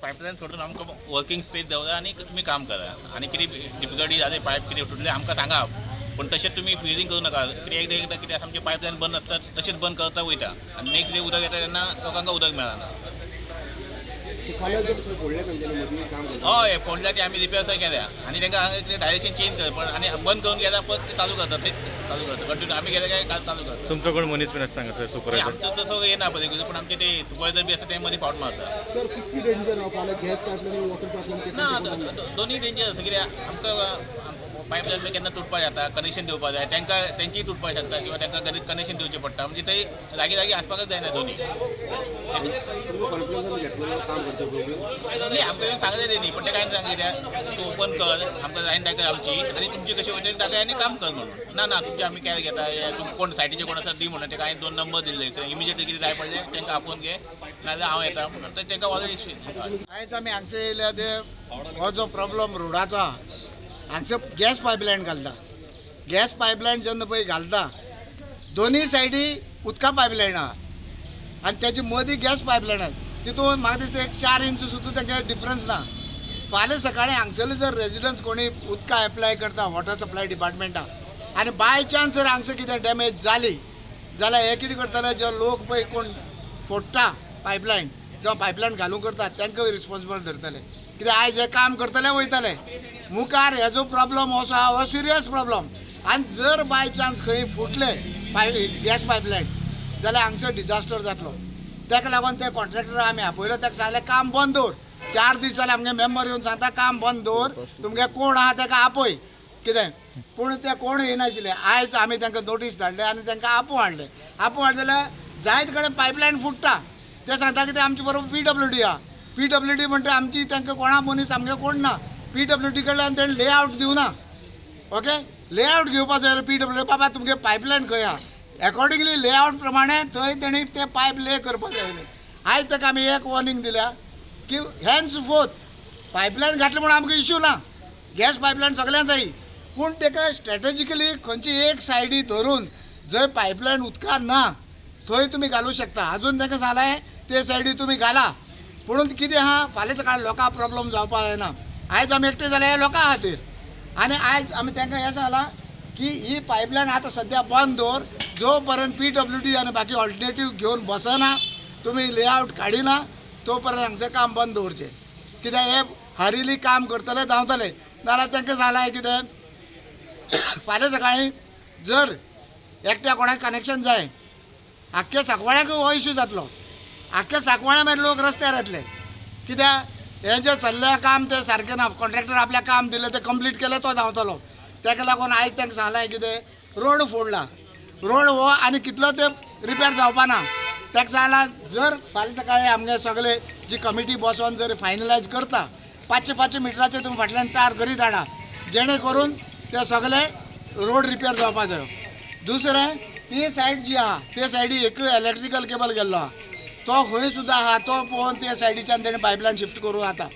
pipeline सोडून आमकां working space दवरा आनी तुमी काम करा आनी कितें डिफिकल्टी जाले पायप कितें तुटले आमकां सांगा पण तशेंच तुमी फ्रिजींग करूं नाका कित्याक एकदां कितें आमचे पायपलायन बंद आसतात तशेंच बंद करता वयता आनी नेक्स्ट डे उदक येता तेन्ना लोकांक उदक मेळना हय फोडल्या ती आमी रिपेअर्स केल्या आनी तांकां हांगा कितें डायरेक्शन चेंज कर पण आनी बंद करून गेल्यार परत ते चालू करतात तेच चालू करतात कंटिन्यू आमी गेले काय काल चालू करतात तुमचो कोण मनीस बीन आसता हांगासर सुपरवायझर आमचो तसो येना पळय पण आमचे ते सुपरवायझर बी आसा ते मदीं फावट मारता सर कितली डेंजर हा फाल्यां गॅस पायपलायन वॉटर पायपलायन दोन्ही डेंजर आसा कित्याक आमकां पायपलायन बी केन्ना तुटपाक जाता कनेक्शन दिवपाक जाय तांकां तेंचीय तुटपाक शकता किंवा तांकां कनेक्शन दिवचें पडटा म्हणजे थंय लागीं लागीं आसपाकच जायना दोन्ही कॉन्फिडन्सान घेतलेलो काम करचे पयलीं नाही आमकां येवन सांगले तेणी पण ते कांय सांग कित्याक तूं ओपन कर आमकां जायन दाखय आमची आनी तुमची कशी वयता दाखय आनी काम कर म्हणून ना तुमचे आमी कॅर घेता तुमी कोण सायटीचे कोण आसा दी म्हणून तेका हांवें 2 नंबर दिल्ले इमिजिएटली कितें जाय पडलें तांकां आपोवन घे नाजाल्यार हांव येता म्हणून तांकां ऑलरेडी आयज आमी हांगसर येयल्या ते हो जो प्रॉब्लम रोडाचो आहा हांगसर गॅस पायपलायन घालता गॅस पायपलायन जेन्ना पळय घालता दोनी सायडी उदका पायपलायन आहा आनी तेजे मदीं गॅस पायपलायन आहा तितून म्हाका दिसता एक 4 इंच सुद्दां तांकां डिफरन्स ना फाल्यां सकाळीं हांगसरले जर रेजिडंट्स कोणी उदका एप्लाय करता वॉटर सप्लाय डिपार्टमेंटा आनी बाय चान्स जर हांगसर कितें डॅमेज जाली जाल्यार हे कितें करतले जे लोक पळय कोण फोडटा पायपलायन जो पायपलायन घालूंक करता तांकां रिस्पॉन्सिबल धरतले कित्याक आयज हे काम करतले वयतले मुखार हेजो प्रॉब्लम हो आसा हो सिरियस प्रॉब्लम आनी जर बाय चान्स खंय फुटले गॅस पायपलायन जाल्यार हांगसर डिजास्टर जातलो ताका लागून ते कॉन्ट्रॅक्टर आमी आपयलो ताका सांगलें काम बंद दवर 4 दीस जाले आमगे मेंबर येवन सांगता काम बंद दवर तुमगे कोण आहा ताका आपय कितें पूण ते कोण येनाशिल्ले आयज आमी तांकां नोटीस धाडले आनी तांकां आपोव हाडले जाल्यार जायत कडेन पायपलायन फुटता ते सांगता की ते आमचे बरोबर PWD आहा PWD म्हणटा आमची तांकां कोणा मनीस आमगे कोण ना PWD कडल्यान तेणें लेआउट दिवना ओके लेआउट घेवपाक जाय PWD बाबा तुमगे पायपलायन खंय आहा अकॉर्डिंगली लेआउट प्रमाणे थंय तेणी ते पायप ले करपाक जाय आयज ताका आमी एक वॉर्निंग दिल्या की हॅन्स फोर्थ पायपलायन घातले म्हणून आमकां इश्यू ना गॅस पायपलायन सगळ्यांक जाय पूण ताका स्ट्रॅटेजिकली खंयची एक सायडी धरून जंय पायपलायन उदकान ना थंय तुमी घालूं शकता अजून ताका सांगलें ते सायडी तुमी घाला पूण कितें आहा फाल्यां सकाळ लोकांक प्रॉब्लम जावपाक जायना आयज आमी एकटे जाले हे लोकां खातीर आनी आयज आमी तांकां हें सांगलां की ही पायपलायन आतां सद्या बंद दवर जो पर्यंत PWD आनी बाकी ऑल्टरनेटीव घेवन बसना तुमी लेआउट काडिना तो पर्यंत हांगसर काम बंद दवरचें कित्याक हे हरिली काम करतले धांवतले नाल्यार तांकां सांगलां कितें फाल्यां सकाळीं जर एकट्या कोणाक कनेक्शन जाय आख्ख्या सांकवाळ्याक हो इश्यू जातलो आख्ख्या सांकवाळ्या मागीर लोक रस्त्यार येतले कित्याक हे जे चल्लें काम ते सारकें ना कॉन्ट्रॅक्टर आपल्या काम दिलें ते कंप्लीट केलें तो धांवतलो ताका लागून आयज तांकां सांगलें कितें रोड फोडला रोड हो आनी कितलो ते रिपेर जावपा ना ताका सांगलां जर फाल्यां सकाळीं आमगे सगळे जी कमिटी बसोन जर फायनलायज करता 500 मिटराचे तुमी फाटल्यान तार करीत हाडा जेणे करून ते सगळे रोड रिपेर जावपा जायो दुसरें ती सायड जी आहा ते सायडी एक इलेक्ट्रिकल केबल गेल्लो आहा तो खंय सुद्दां आहा तो पळोवन ते सायडीच्यान तेणें पायपलायन शिफ्ट करूं जाता